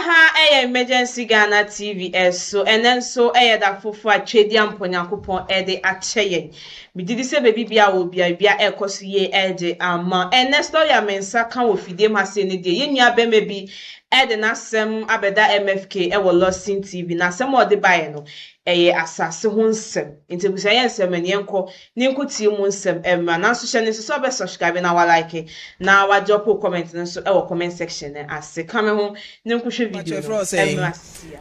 ha emergency Ghana TV so and then so that for Chedi Amponyankopon de acheyen. Me did say baby bia will be a bia ekosi ye ede ama. And next story I mensa kan wo fide ma se ne de yenya be maybe ede na sem abeda MFK e wo Lawson TV na sem o de bae no asase ho nsem nti busa ye nsem ne enko ne nkuti mu nsem emma na so hye ne so be subscribe na wa like na wa drop comment no so e wo comment section ne ase kame ho ne nkuhwe video emma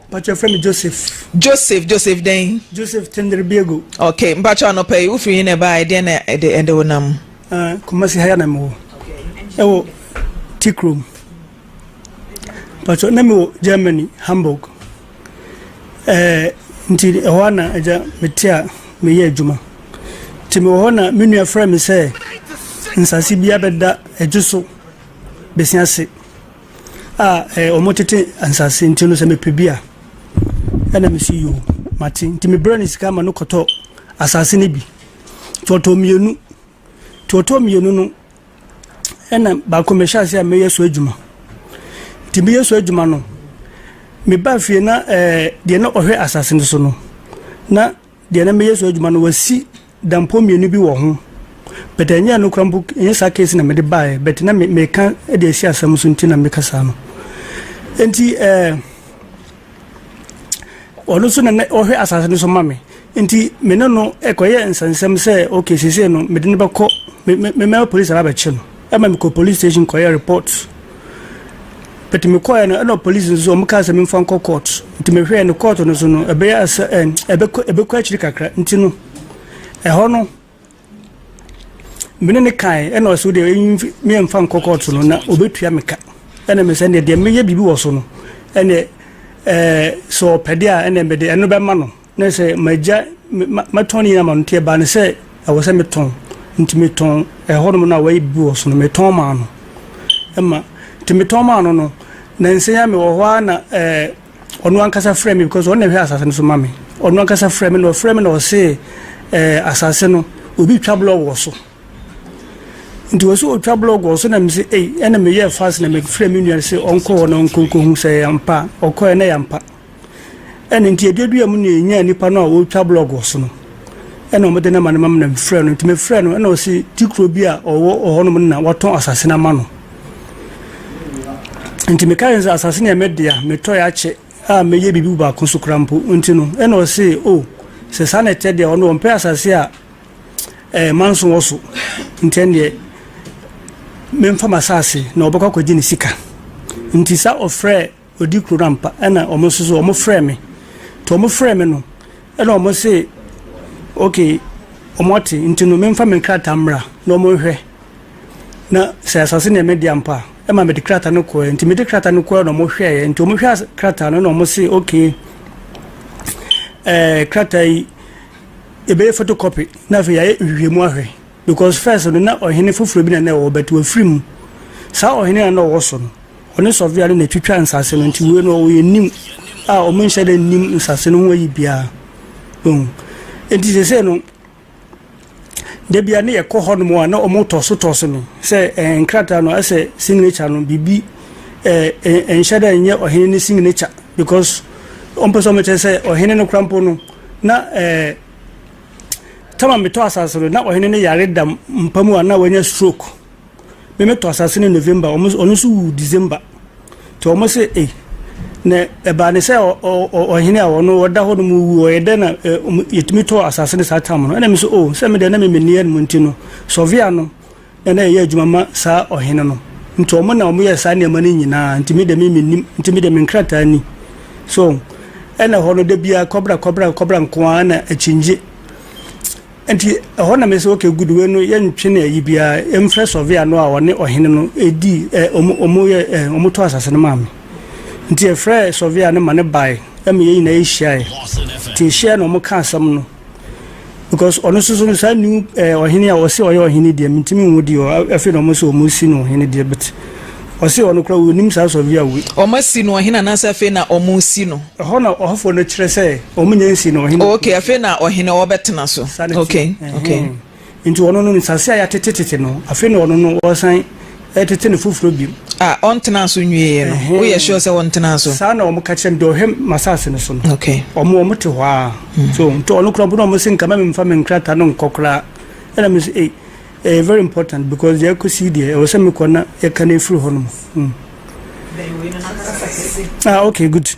but your friend Joseph then Joseph Tenderbiego okay mbacha no pay ufiri ne ba ide na ede wonam kumasi haya na mo ewo tikroom but na me Germany Hamburg nti ehwana aja metia meye adwuma ti me hona menua fra me se nsase bia beda adjuso besiase omotete ansase nti no se mepebia ena me see you mati nti me brain is kama no koto asase ne bi toto mienu no ena ba ko me hyase a meye so adwuma ti meye so adwuma no me ba fie na de na ohwe asase no so no na de na me yeso adwuma no wasi dampo mienu bi wo ho betanya no krampo nyesa case na me de bae bet na me kan de asi asam so nti na me kasa no enti ono so na ohwe asase no so mame enti me no ekoye nsansam se okay sese no me de ne bako me police aba che no ama me ko police station koye report but me call no police so mo ka se me fan court nti me hwe no court no so no ebe ya ebe ko achiri kakra nti no ho no me ne kai no so de me fan court no na obetua meka ene me se ne de me ye bibi wo so no ene so pede a ene me de eno be ma no na se maja matoni na ma ntie ba ne se awo se me ton nti me ton ho no na wa bibi wo so no me ton ma no ema timitoma no na nsenya me wo hwa na onu ankasa frame because onu hwe asase no so mame onu ankasa frame no se asase no obi twa blog wo so nti wo so twa blog wo so na me se ena me ye fast na me frame nu se onko na onko hu se yampa okọ na yampa ena nti eduadu am na enya nipa no a wo twa blog wo so no ena omede na manam na frame no nti me frame no ena o se tikro bi a owo ohono na waton asase na ma no nti me kan za asase ne media me to ya che a me ye bibi ba ko sukrampo nti no ena o se se sanete de ono mpe asase a manso woso nti ene me mfa masase na obekwa kwaji ne sika nti sa ofre odi kurampa ena omo so omo frɛ me to omo frɛ me no ena omo se okay omo te nti no me mfa me krata mra na omo hwɛ na se asase ne media mpa ema me krata no ko nti me krata no ko no mo hwɛ nti omo hwɛ krata no omo se okay krata yi ebe photocopy na fe ya hwehwemu ahwe because first no na ohene foforo bi na wo betu afrim sa ohene na wo so no one surveyor na twitwa nsase no nti we no wo yenim a omo nhye da nim nsase no ho yi bia enti se no de bia ne ye ko hono mo na omo toso no se nkrata no ase signature no bibi nhye da nye ohene ni signature because ompeso me se ohene no krampo no na tama meto asase na ohene ne yare da mpamu ana wanya stroke me meto asase ne November onu so December to omo se ne eba ne se ohene a wono woda ho no mu wo yede na yetimi to asase ne satam no ena me so se me de na me menian mu ntino Surveyor no na ye adwuma ma sa ohene no nti omo na omo ye sa ne mani nyina ntimi de me menim ntimi de me nkrata ni so ena ho no de bia kobra nko na achinje enti hona me se okay good we no ye ntwe na yi bia emfre Surveyor no a wone ohene no edi omo to asase no mam nti efre Surveyor no mane bai em ye na ehia ti share no mo ka asam no because ono so sa new ohene a wo se oye ohene dia ntimi nwodi o afi no mo se o mo si no ohene dia bet o se ono kra wonim sa Surveyor we o ma si no ohene na sa afi na o mo si no hona ohofo no kire se o mo nyansi no ohene okay afi na ohene wo betena so okay into ono no nsase ya tetete no afi no ono no wo san etete ne fufuro bi on tenaso nwie no we sure say on tenaso sa na omo ka chen do hem masase no so no okay omo te hwa so to ono kro no mo sin kama me mfa me nkrata no nkokra ela me say very important because they could see there was some corner e kan e free hono okay good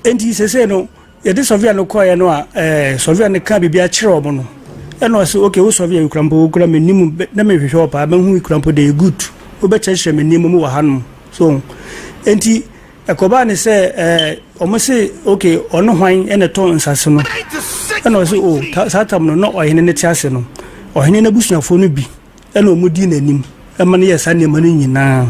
and he say no ye this Surveyor no koye no Surveyor ne ka bibia kire omo no e no say okay wo Surveyor ukrampo ukra me nimu na me hwehwe opa ba hu ukrampo dey good wo be chehye me nimu mu wa hanom so enti ekoba ne say omo say okay ono hwan e ne ton nsase no e no say oh satam no ohene ne tiase no ohene na busuafo no bi e na omudi nanim e ma ne yesa ne ma no nyina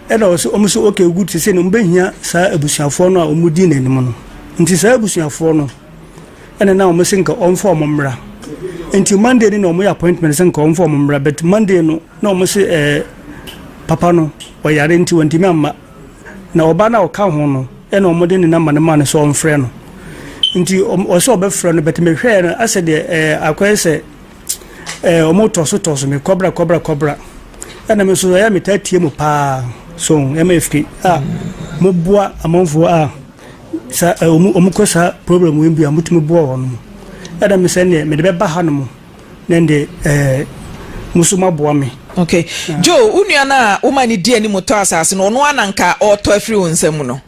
e na so omo so okay good say no mbehia sa abusuafo no a omudi nanim no nti sa abusuafo no ene na omo sinka onfo omomra nti Monday ni na omo appointment sinka onfo omomra but Monday no na omo say papa no oyare nti wantimi amma na oba na oka ho no e na omo de ni na ma ne ma ne so onfre no nti oso obefra no bet me hwe no ase de akwese omo toso me kobra ana me so ya metatie mu pa so MFK mo bua amonfo sa omo ko sa problem we bia mutumi bua wono ada me se ne me de be ba ha no mo nende musuma bua me okay Joe unua na wo mani die ni moto asase no ono ananka oto afiri wonsam no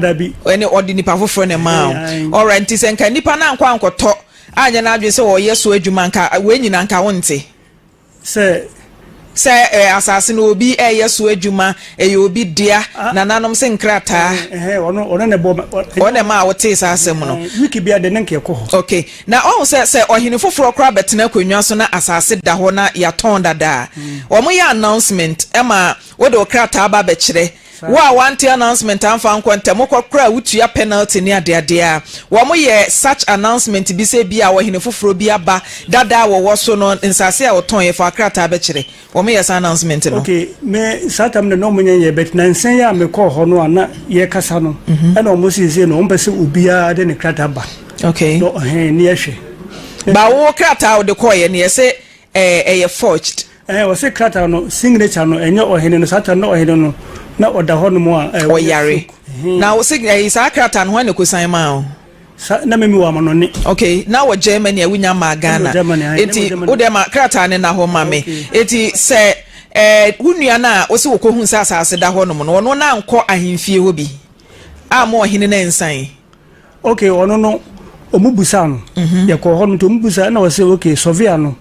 dabi ene odi nipa foforo ne ma alright nti se nka nipa na nkwa nkoto anya na adwe se wo yeso adwuma nka we nyina nka wonte se asase no obi yeso adwuma obi dia na nanom se nkrata ono ne bo one ma wote sa asem no wiki bia de nenke ko okay na on se ohene foforo kra betena kwanwa so na asase da ho na ya ton dada omo ya announcement ema wo de okrata aba be kire wa want announcement amfa nkwanta mokokra wutua penalty ni adeadea wo mo ye such announcement bi se bia wo hene foforo bi aba dada wo so no nsase a woton ye fa krata be kire wo mo ye announcement no okay me satam no mo nye bet na nsen ya me ko ho no ana ye kasa no e na mo sisi no mo pese ubia de ne krata ba okay no ni ehwe ba wo krata wo de ko ye ne se ye forged wo se krata no signature no enye ohene no satam no ohene no na oda hono mo oyare na wo signature is akrata no ne kusan ma o na memi wa mo no ne okay na wo Germany awunya ma Ghana eti wo de ma krata ne na ho ma me eti se hunua na wo se wo ko hu sa asase da hono mo no na nko ahemfie ho bi amo ohene na nsan okay ono no omubusa no ye ko hono to omubusa na wo se okay Surveyor no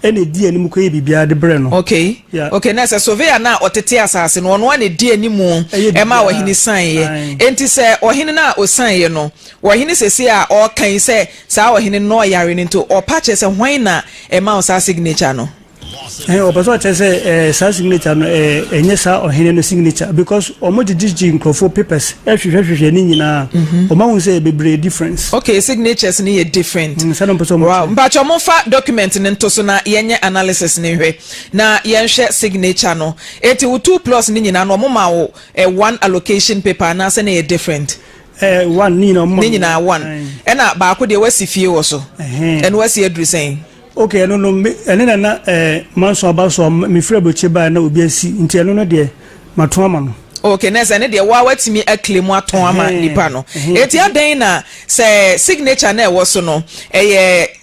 ene die ni mukoye bibia de bre no okay okay na se Surveyor na otete asase no ono ne die ni mu e ma ohene san ye enti se ohene na osan ye no ohene sesi a o kan se sa ohene no yare ni to o pache se hwan na e ma o sa signature no o paso che se sa signature no enye sa ohene no signature because omo didiji nkrofo papers hwehwehwe ni nyina o ma hu se bebre difference okay signatures ni ye different sa no paso wow mpacho mo fa document ni nto so na yenye analysis ni hwe na yenhwe signature no eti 2+ ni nyina no mo ma wo one allocation paper na se na ye different one ni no mo ni nyina one ena ba ko de wasifie wo so en wasi adrusen okay no ene na manso abaso me freboche ba na obi asi nti eno no de mato ama no okay nese ne de wa watimi acclaim aton ama nipa no eti adan na se signature na ewo so no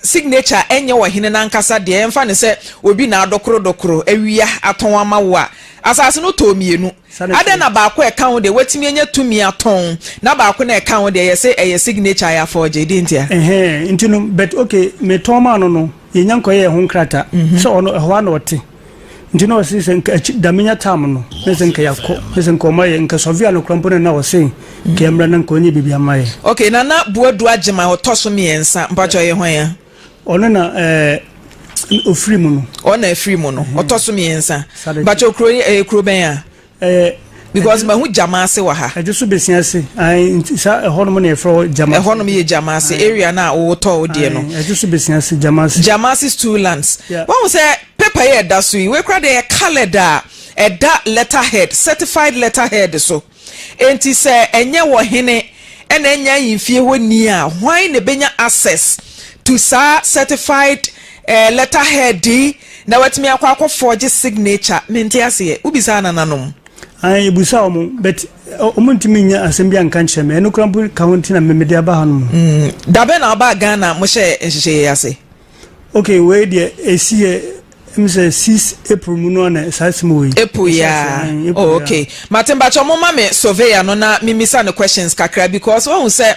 signature enye wo hene na nkasa de emfa ne se obi na adokoro awia aton ama wo a asase no to mienu adan na ba ko account de watimi enye tumi aton na ba ko na account de ye se signature ya forge di ntia nti no but okay me to ma no yenyanko ye ho nkrata so ono ehwa na ote ndino wasi senka damenya tam no senka yakko senka ma ye nka Surveyor no krampone na wasi kemra na nkonye bibia maye okay na buadu agema otoso miensa mpacho ye hwan ya ono na ofiri mu no ona afiri mu no otoso miensa mpacho kro ben ya because ma hu jamase wa ha eje so besiase ai sa hono na efro jamase hono me jamase area na wo to odie no eje so besiase jamase Stool lands when we say paper here da so we kra de calendar da letterhead certified letterhead so enti say enye wo hene ena enya yimfie ho ni a hwan ne benya access to sa certified letterhead na watimi akwa forge signature menti ase ubisa nananom ai busa omo but omuntimi nya asem bia nka nche me eno krampo county na memede aba hanom dabe na aba Ghana mo hye ase okay we de esie Mse 6 April muno na sasimo yi. April ya. Oh okay. Matemba cho mama me surveyor no na mimisa no questions kakra because won say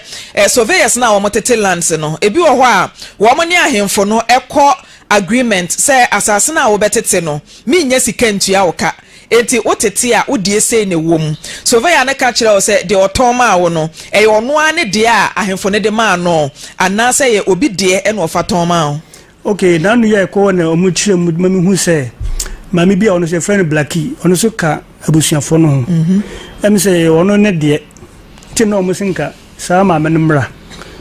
surveyors na wo tete lands no ebi wo ho a wo mo ne ahemfo no ekọ agreement say asase na wo betete no mi nya sika ntua wo ka enti wotete a wodie sei ne wom surveyor na ka kire wo say de oton ma wo no e ono ane de a ahemfo ne de ma no ana say ye obi de e no ofaton ma wo. Okay, now you are calling a mutual mummy who say, Mammy be on a friend Blackie, on a soka, a bushia for no. Say, on a net yet. Tino Musinka, Sama Manumra,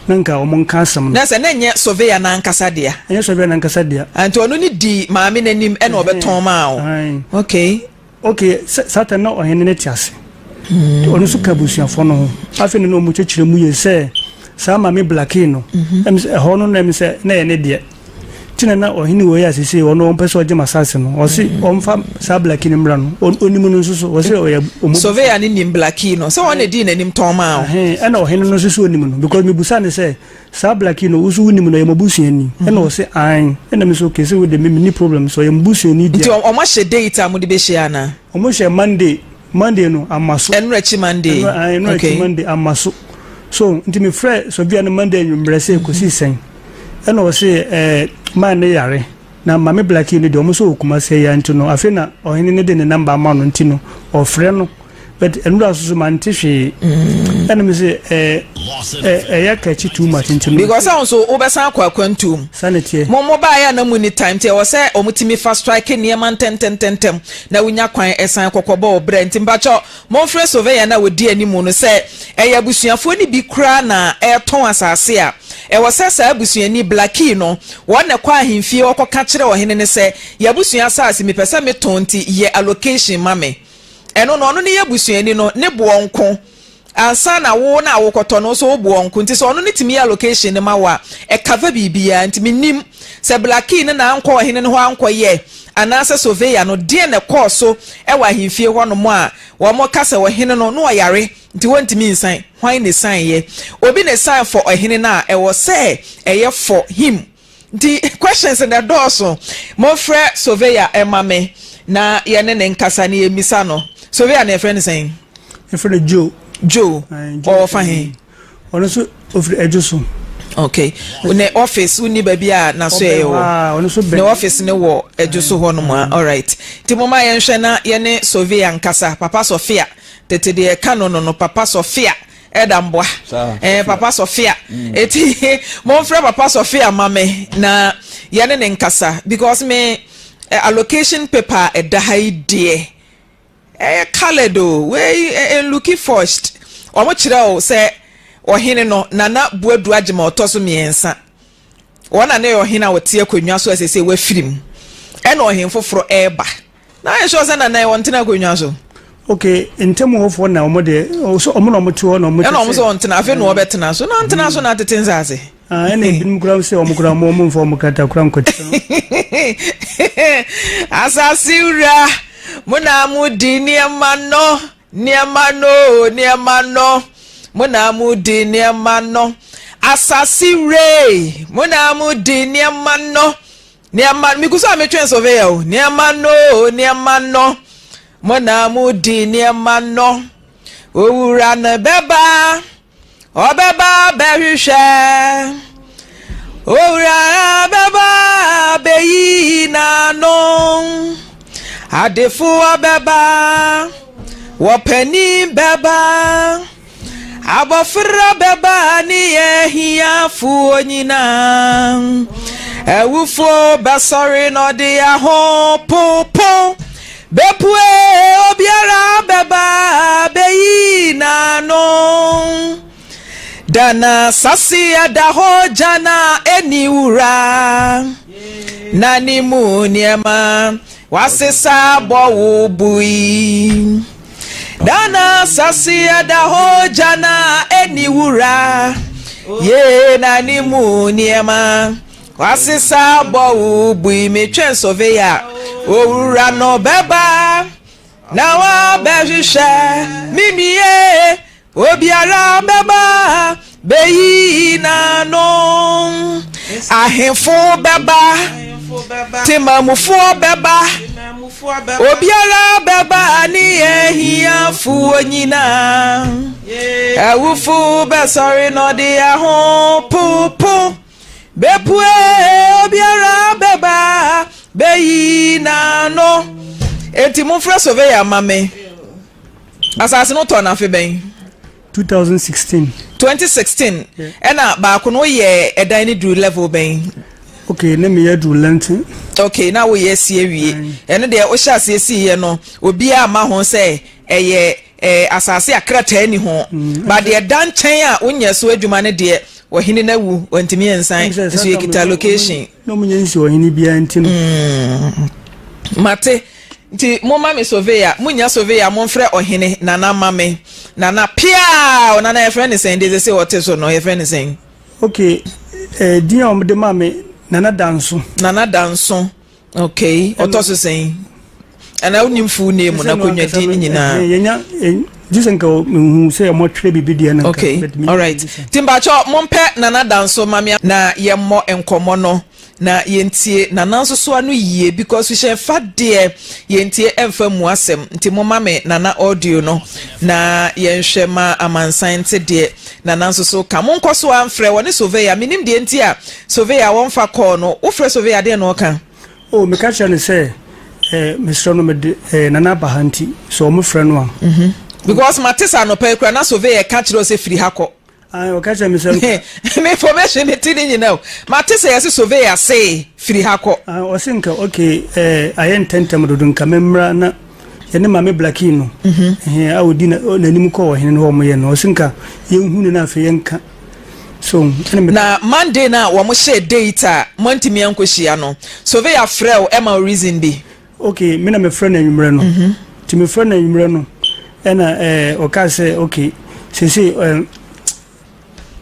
Nanka, or Moncasam. That's an end yet surveyor Nancasadia. And yes, surveyor Nancasadia. And to only D, Mammy and him and over Tomao. Okay. Okay, Saturn no or any netias. On a soka bushia for no. I feel no mutual mu say, Sama me Blackino. A honor name say, nay, idiot. Na ohini wo ya sisi wono ompeso oje masase no o si omfa sa black ni mra no onimu no nsusu o se o ya surveyor ni nim black no se won edi na nim ton ma o na ohini no nsusu onimu no because me busa ne se sa black no usu onimu no yemabusu ani na o se an na me so ke se we de me ni problem so yemabusu ani dia nti o ma she date amudi be she ana o mo she monday no amaso enrechi monday okay monday amaso so nti me frɛ so bia no monday nwumbre se ko si sen na o se man ne yare na mame black ni de omo so okuma se ya nti no afena ohene ne de ne number ma no nti no ofre no but enu aso man tihwe ena me se ya kachi too much nti no because so obesan akwantum sanity mo ba ya na mu ni time te o se omutimi fast strike ne man tem na wunya kwan esan kokobo obre nti mbacho mo frɛ surveyor na wodi animu no se eya busuafo ni bi kra na eton asase a e wosesa abusuani blackie no wona kwa ahemfie okoka kire ohene ne se ya busua asase mi pese me tonti ye allocation mame eno no ne ya busuani no ne boonko ansa na wo na awokoto no so boonko nti so ono ne timi allocation ne ma wa e cover bibia nti minim se blackie ne na anko ohene ne ho anko ye anase surveyor no de ne course so e wa ahemfie ho no mo a wo mo kase ohene no no oyare nti wontimi nsan hwan ne san ye obi ne san for ohene na e wo say eye for him the questions in the door so mo frɛ surveyor emame na ye ne nkasa ne emisa no surveyor na friend saying e friend Joe or fahin ono so ofri ejuso okay ne office uni babia na so ye wo ne office ne wo ejuso ho no ma all right ti mo ma ye nhwe na ye ne surveyor nkasa papa Sofia tete de kanono no papa Sofia edamboa papa Sofia eti mo frɛ papa Sofia mame na ye ne nkasa because me allocation paper edahai de Kaledo we looking first omo kire o se ohene no nana buadu agema otoso miensa wona na ohene a wote akonwa so asese wa firim e na ohen foforo eba na ye sure se nana e wonte na akonwa so okay ntemu hofo na omo de so omo no omo tuo no omo e na omo so ontena afi no obetena so na ntena so na tetenza ase ene binum kura se omo kura mo mfo mo kata kura nkoti asasiura muna mudi niamano muna mudi niamano asasire muna mudi niamano mikuso ametwen surveyor niamano muna mudi niamano owura na beba obeba behwehwe owura beba beyi na no adefu abeba wopani beba abofra beba ni ehia fu onyina ewufo besori no de aho popo bepue obiara beba beyi na no dana sasi adaho jana eniura nani muniema wasesa bo bui dana sasi adaho jana eniura ye nani muniema wasisa bo bui me twen Surveyor owura no beba na wa behwehwe mimie obiara beba beyi na no ahemfo beba timamufo beba obiara beba ni ehia fu onyina awufu be sorry no de ahon pupu bepue obiara beba beyi na no enti mo fra Surveyor mame asase no to na fe ben 2016 ena ba ko no ye edan ni dru level ben okay na me ya dru lentin okay na wo ye sie wie ene de o sha sie sie no obi a ma ho se eye asase akrata ni ho ba de dan chen a onye so adwuma ne de wahini na wu wantimi ensan so ye kita location no munye nsi wahini bia ntino mate nti mo mame Surveyor munya Surveyor mo mfrɛ ohene nana mame nana pia nana ye friend sen de say what so no ye friend sen okay dia o de mame nana danso okay otoso sen ana unim fu name na konwa din nyina yenya jisenka hu say mo twere bibidia na okay all right timbacho mo mpe nana danso mame na ye mo enkomo no na yentie na nanso so anu yie because we share fat there yentie emfa mu asem nti mo mame nana audio no na yenhwe ma amansan te de na nanso so ka mo nkoso amfrɛ woni Surveyor minim de enti a Surveyor won fa call no wo frɛ Surveyor de no ka oh me catch ne say Mr. no me nana bahanti so mo frɛ no because matisa no pe kra na Surveyor catch ro say free hako okay me say me information me tin you know matisa yes Surveyor say free hako o sinka okay ayen tentem dodun ka memra na yene mame blackino awudi na nanim ko wo hene no mo ye no o sinka yenhunu na afa yenka so na Monday na wo mo share data montimi enkohia no Surveyor frɛ e ma reason be okay me na me frɛ na nwumre no ti me frɛ na nwumre no ena o ka say okay sisi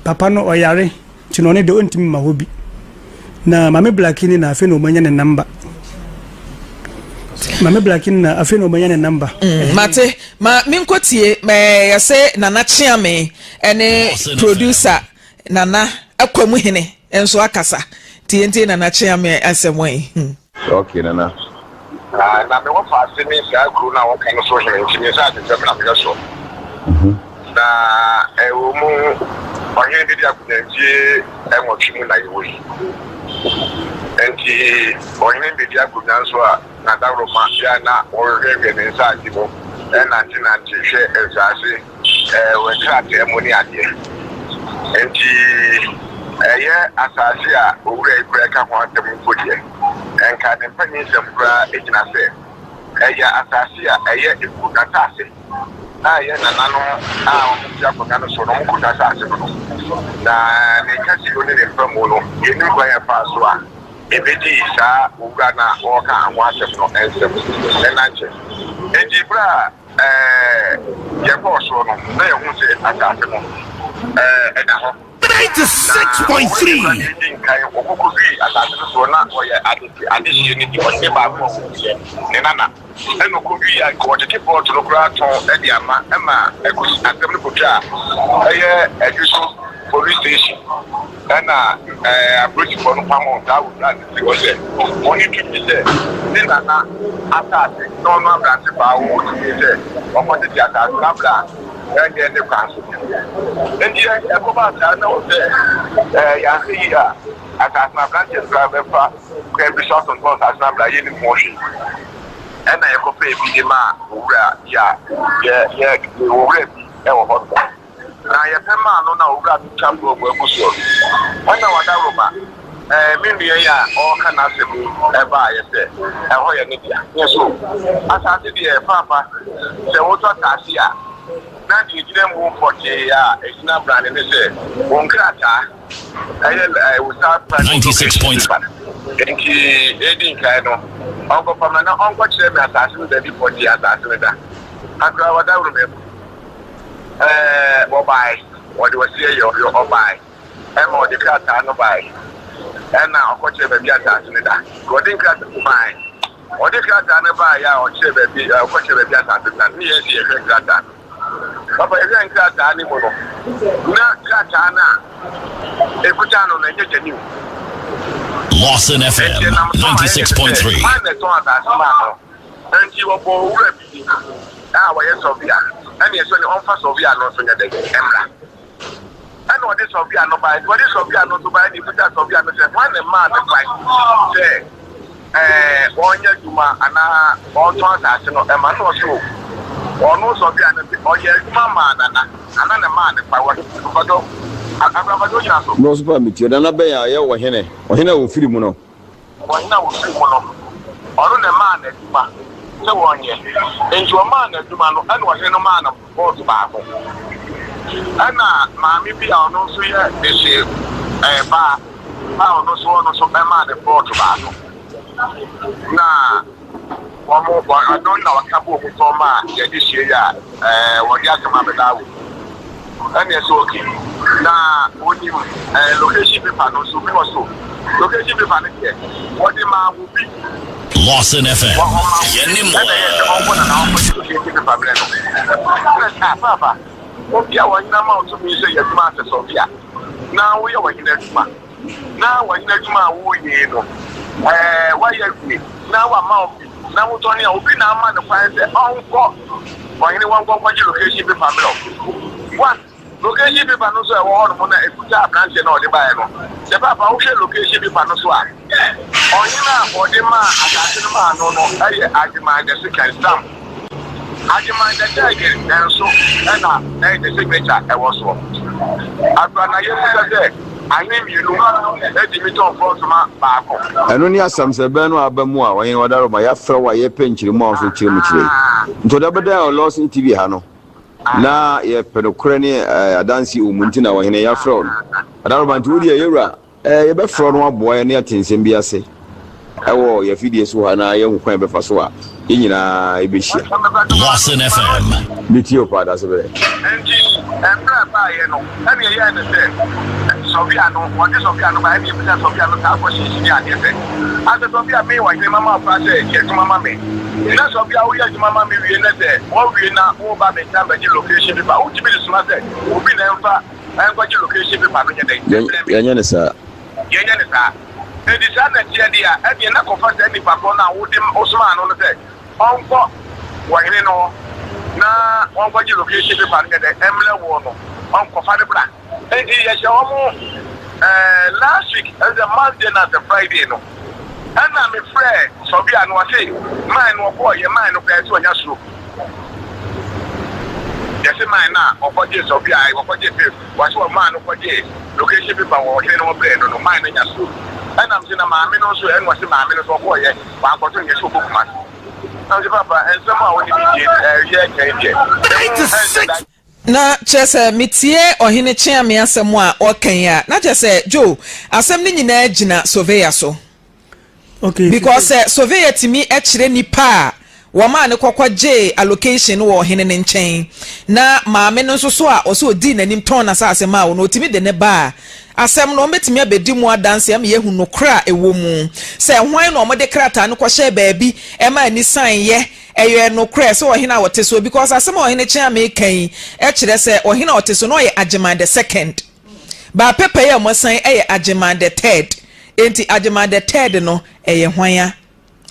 papa no oyare ti no ne de ontimi ma hobi na mame blackini na afa no manya ne number mame blackini na afa no manya ne number mate ma minkotie me yese nana chiame ene producer nana akwamu hene enso akasa tienti nana chiame asemwen okay nana na me wo fa se me sa gru na wo kan so hene ntimi sa de na me so na wo mu onye bi dia kunantie enwo twimu na yewo enti onye bi dia kunanso a na dawro ma ya na wo rege ne sa di mo na tinantie hwe ezase we krate mo ni ade enti eye asase a owura ikura ka ho atem kodie enka ne panyin semkura ejina se eye asase a eye ikutase ye nanano ya ko ngano so no ko ta sa se no na ne kasi yo ne mfamu no ye ni kwa ya fa so a ebedi sa owura na o ka anwa asem no ensem na nche eji bra ye ko so no na ye hu se asase no na ho 96.3 kai okoko bi asase so na o ye adisi ni di o se ba ko ne nana eno ko bi ya ko te port no kra ton e di ama ema ekusi atem no kotwa eye ejuso police station na approach for no pamo da wo da ti o se money to be there ni nana asase no branch ba wo ti se o mo ti asase na bla and the council. And yet, a Cobata knows Yasia, as my branches driver, can be shot on both as number in motion. And I could pay Bidima, we will ready our hospital. Now, your man, no, got to come over Busso. When I was Aroma, maybe all can answer me, buy a set, and Hoya Nidia. Yes, so as I said, Papa, the water Tasia. Na di them move for it's not brand and they say one crata I will start 96.5 thank you Eddie Kano Uncle Pamana Uncle Chef assassin the before the assassin that I grab what I remember or buy what do I say your buy I'm on the crata no buy and now of course baby at that God in class mine or the class and buy or share baby what you baby at that me as you class Papa is in class animal not Katana a put on the new Lawson FM 96.3 and you were born Sophia and yes when on first Sophia not so that Emra and what is Sophia no buy what is Sophia not to buy the put Sophia one a man say 1 year Juma and all trans no a man or so or no Sophia or yes mama and another man if I want no super meet you na be ya ye wo hene wo firi mu no wo hina wo firi mu no oro na man aduma se wo nye enji o man aduma no ene wo hene man na boss baako ana maami bi a ono so ye ese ba ono so be man na boss baako na wo mo bo adon na wakabo ko to ma ye di sie ya wo ya kama be dawo and yes, okay. Now, when you location paper, no, so we also location paper here. What the man will be Lawson FM. Papa, what you are now to me say your master Sophia. Now we are in a now we're in a who you know. Why you now I'm out. Now we're turning open our man to find the uncle. Why anyone go for your location paper? One. Location paper no so e wo no na ekuta branch na odi bae no se papa wo hwe location paper no so a onyina odi ma atase no ma no aye agreement the second stamp agreement the tag and so na the signature e wo so abana ye se anim you know e di mi ton for ma ba ko eno ni asam se be no abamu a woyin wadaro ma ya fra wa ye penchiri mo so chire mu chire ntoda beda o Lawson TV ha no na ye pedokure ni adansi umunti na wahene ya fraud adarobanti wodi yewura ye be fraud no aboa ne atensem bi ase ewo ye fidie so ha na ye hukwan be fa so a ye nyina e be hia Lawson FM bitio pada se be enti embra ba ye no ene ye ne se Sophia no what is Sophia no ba e bi Sophia no ta ko shi ni ade se ade Sophia me wa ni mama fa se ke tu mama me na Sophia wo ye mama me wie na se wo wie na wo ba me ta ba ni location bi ba wo ti bi suma se wo bi na mfa en ko ji location bi ba no nyede ye nya ne sa e di sa na tie dia e bi na ko fa se ni pa ko na wo di osuma no no se onko wa ni no na won ko ji location bi ba no nyede emle wo no onko fa de bra e di ye se last week as a Monday and a Friday no and I'm a friend Sophia no say mine no boy your mine no pay to anya so yes mine na of what is Sophia I what is what man no what is location people or no play no mine anya so and I'm saying my no so and what say my no so boy yeah wa go to so book man now papa and somehow when you yeah na chese mitie ohine chia me asem a okan ya na chese Joe asem ni nyina agina surveyor so okay because surveyor timi e kire nipa wo ma ne kwakwaje allocation wo ohine ne nchen na maame no so a o so odi nanim ton na asem a wo no timi de ne ba asem no metimi abedi mu adanse am yehu no kra ewo mu se hwan no mo de krata no kwahye baabi e ma ni sign ye eyo no kra se ohina wote so because asem ohine chia me kan e kire se ohina wote so no ye agema the second ba pepe ye mo sign e ye agema the third enti agema the third no e ye hwan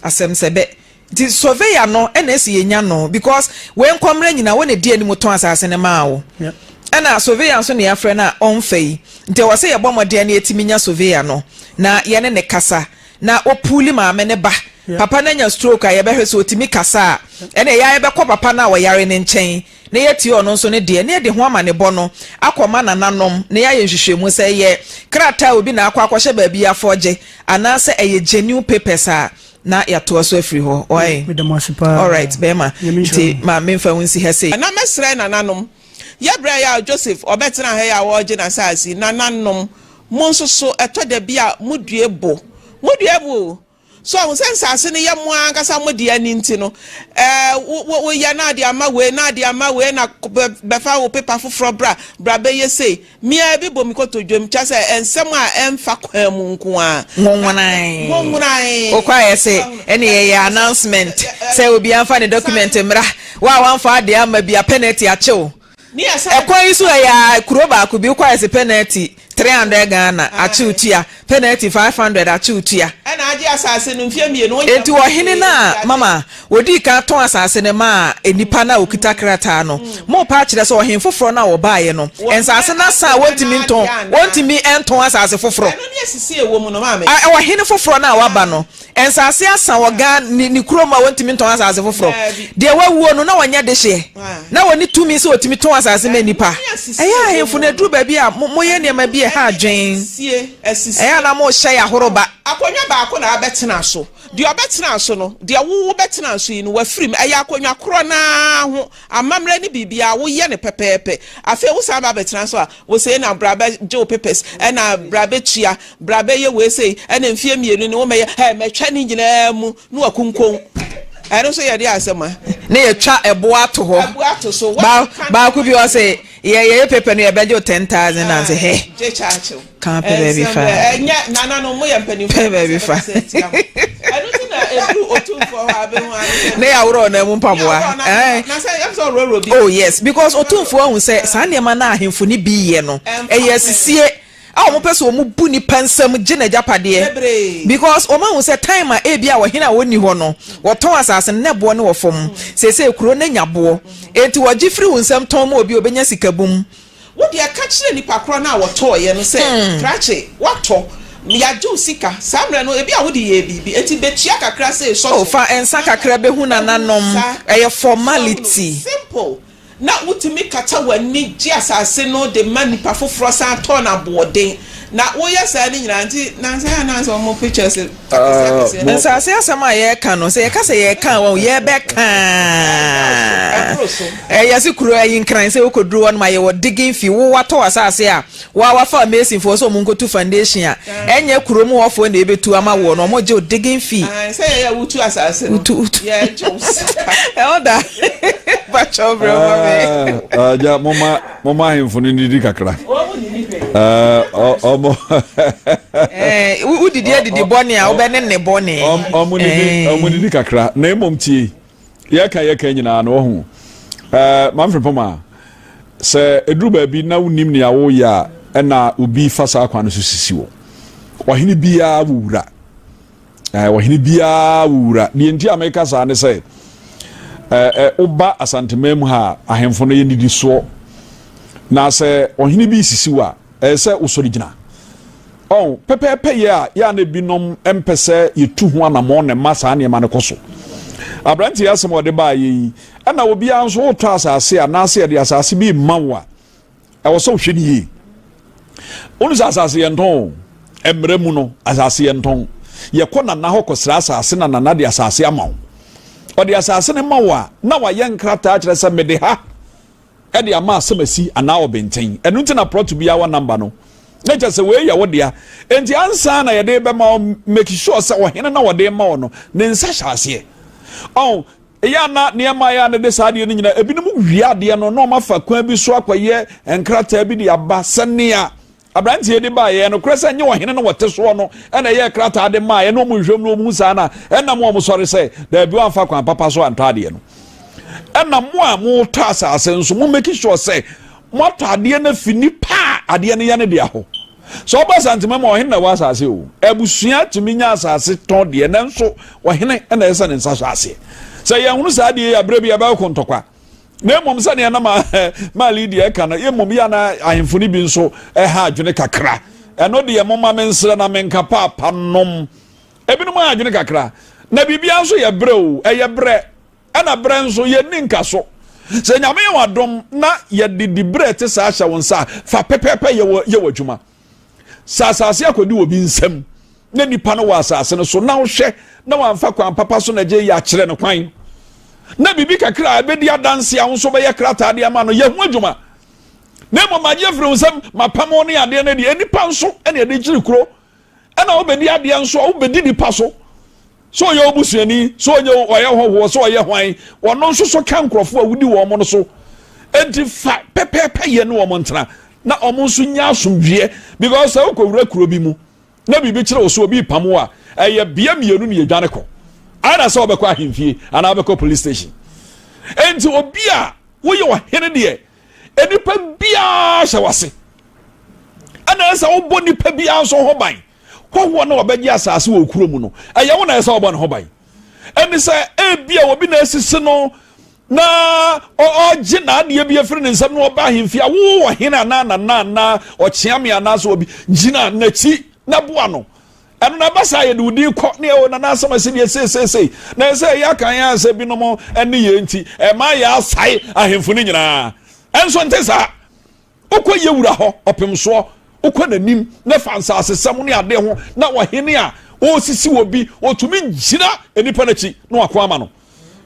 asem sebe di surveyor no e na esi yenya no because we nkomra nyina we na di ani moton asase ne ma wo yeah ana surveyor so ne afre na onfei nte wose ye bomode na etiminya surveyor no na ye ne kasa na opuli maame ne ba papa na nya stroke a ye behwe so otimi kasa ene ya ye bekọ papa na wo yare ne nchen na ye ti ono so ne de ne de ho ama ne bo no akoma na nanom na ya ye hwehwemu se ye krata obi na akwa ba bia foje ana se eye genuine papers a na ya to so afri ho oi all right bema ti ma memfa wonsi hese na mesre na nanom Yabra ya Joseph obetena ha ya wo gina saasi na nanom monso so eto de bia muduebo so on sense asase ne yemo ankasa mo de ani nti no wo ya na de ama we na befa wo paper foforo bra be ye say me abi bom ko to dwom cha say ensem a emfa kwa mu nko a wonwonai okwa say ene ye announcement say obi amfa ne document mra wa amfa de ama bia penalty achew ekwa isu ya kuroba ku bi kwa penalty 300 Ghana achutia penalty 500 achutia na agi asase no mfie mie no enti wo hene na mama odi ka ton asase ne ma enipa na okita krata no mo pa kire so ohen foforo na wo baaye no ensase na sa wontimi enton asase foforo no ne sisi ewo mu no ma me wo hene foforo na waba no ensase asa wo ga ni kroma wontimi enton asase foforo de wawuo no na wonya de hye na woni tumi se otimi ton asase me nipa eya henfu na duru ba bi a moye ne ma bi ha adwen eya na mo hye ya horoba akonya ba ko na abetena so de obetena so no de wo betena so yi no wafrim eya akonya kro na ho amamre ni bibia wo ye ne pepepe afi wo sa ba betena so a wo say na brabe jo papers na brabe tua brabe ye we say na mfie mienu ni wo me metwa ni nyina mu no akunkon I don't say ya dia asema na ye twa ebo ato ho so ba ku bi o say ye pepe no ye beje 10,000 and say hey je chacho kan pepe bi fa enya nana no mo ye mpani pepe bi fa I don't think na edu otu for ha be ho na ya woro na mu mpaboa na say am so roro bi oh yes because otu fo hu say san ne ma na ahemfo ni bi ye no ye sisie a mo pese o mu bu ni pansam gina japade because o ma hu say time a bia wo hina woni ho no wo ton asase ne bo ne wo fom sese kuro na nyabo enti wo gifri hu nsam ton ma obi obenya sikabum wo de aka kire ni pakro na wo to ye no say trache wato ya ju sika samre no ebi a wo de ye bibi enti betua kakra say so oh fa ensa kakra be hu na nanom eye formality simple na wutimi kata wani ji asase no de manipa foforo sa to na boden na wo yesa ni nyina nti na say na so mo pictures asase asama ye kan no say ye ka say ye kan wo ye be kan yesi kuro ayin kran say wo kodru won ma ye wo digging fi wo wato asase a wa fa amazing for so mo nkotu foundation a enye kuro mu wo fo na ebetu ama wo no mo je digging fi say ye wutu asase yeah jobs elda bacho bro ja mama hemfuni ni kakra omo didi boni a obene ne boni omo ni kakra na emomtie yeka nyina na ohu manfre poma se eduru ba bi na wonim ne awo ya na obi fasa akwa no sisiwo wahini bia wura wahini bia wura ni nti ameka sa ne se oba asantemam ha ahemfo no ye nidi so na se ohini bi sisiwa se usori gina pepepe ya na binom empese yetu ho anamo ne masa ne ma ne koso abranti yasem ode ba yi na obi anso oto asase anase de asase bi mawa wo so hwedi yi onu asase yenton emremu no asase yenton ye kona na hokosra asase na nana de asase amawo odi asase ne mawa na wa yenkrata akire se mede ha e de ama asemasi ana obenten enu ntina proto bia wa number no na je se we ya wodia enti ansa na ye de be ma make sure se ohene na wode ma no ne nsa hyase ya na niema ya ne de saade ni nyina ebinom wiade no no mafa kwan bi so akwaye enkrata bi de aba senia abranti edi ba ye no kresa nye ohene no wote so no na ye krata de ma ye no mu hwem no mu sa na na mo sori se da bi wan fa kwan papa so antade no na mo a mo ta asase nso mo make sure se mo tade na fini pa ade ne ye ne de aho so ba santime mo ohene na wa asase o abusua tumi nya asase ton de na nso ohene na yesa ne nsa asase se ye hunu sa de abra bi aba kontokwa na mom sa ne na ma leader e kana ye mom ya na ahemfo ni bi nso ha adwene kakra eno de ye mom ma mensre na menka papa nom ebinu ma adwene kakra na bibia nso ye bre o ye bre ana bre nso ye ninka so se nyame ye wadom na ye didi bre te sa ahya wonsa fa pepepe ye wadwuma sasase akodi obi nsam na nipa no wa asase no so na wo hwe na wamfa kwan papa so na je ya kire no kwan na bibi kakra abedi adanse a wonso be ye krata ade ama no ye hu adwuma na mo maje fru nsam mapamo ne ade na de enipa nso ene de kiri kuro ana obedi ade nso obedi nipa so so ye obusuani so ye oye hoho so oye hwan wono nso so ka nkrofo a wudi wo mo no so enti fa pepepe ye no wo ntena na omo nso nya asomdwie because e ko wura kuro bi mu na bibi kire wo so obi pamo a eye bia mienu ne yedwane ko ana so obekọ ahemfie ana obekọ police station enti obi a wo ye wo hene de enipa bia hye wase ana esa wo boni pa bia so ho ban ko na obegye asase wo kuro mu no eye wo na esa wo bon ho ban eni se e bia obi na asisi no na oje na ade bia firi ne nsam no oba ahemfie wo hene na o chiame ana so obi gina na chi na boa no eno na basa ye de udi ko ne o na na asama se de sei na se ya kan ya se bi no mo ene ye nti e ma ya asai ahemfu ni nyina enso ntesa ukoye wura ho opemso ukọ nanim na fansa asesam ne ade ho na wahene a o sisi wo bi otumi gina enipa na chi na wako ama no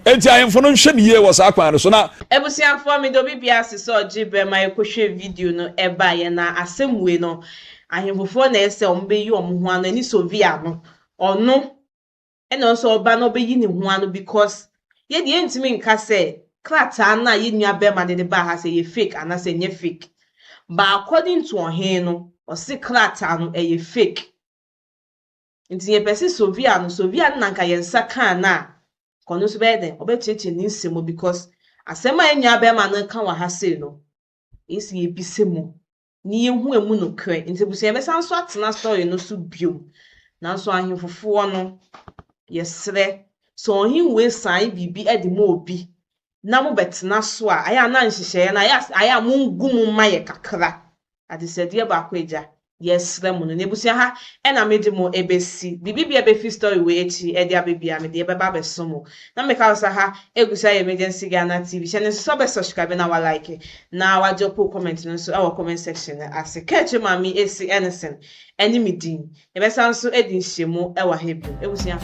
enti ahemfo no hwe ne ye wo sa kwan so na ebusiafo mi do bibia asese oji be ma ekohwe video no eba ye na asemwe no ahemfo na ese ombe yi omho ano ni Surveyor no ono eno so oba no be yi ne ho ano because ye de entimi nka se klata na ye nua be ma de ba ha se ye fake ana se nye fake but according to ohen no o se klata no ye fake nti ye pese Surveyor na nka ye nsa kan na kono so be den obecheche ni nsemo because asema enua be ma no kan wa ha se no esi ye bisemu ni ehu emu no kre nti busu ye besa nso atena story no so biom na nso ahemfofo no yesre so ohin we san bibi edi mo obi na mo betena so a aya na nhihye na aya mo ngum maye kakra ade sedie ba ko eja yesre mo no nebusia ha ena medi mo ebesi bibi bia be fi story we echi edi abebia me de beba besomo na me ka ha egusa emergency Ghana TV channel so be subscribe na wa like na wa drop comment no so our comment section as catch mami esi anything eni medin ebesa nso edi nhyiemu e wa hebio ebusia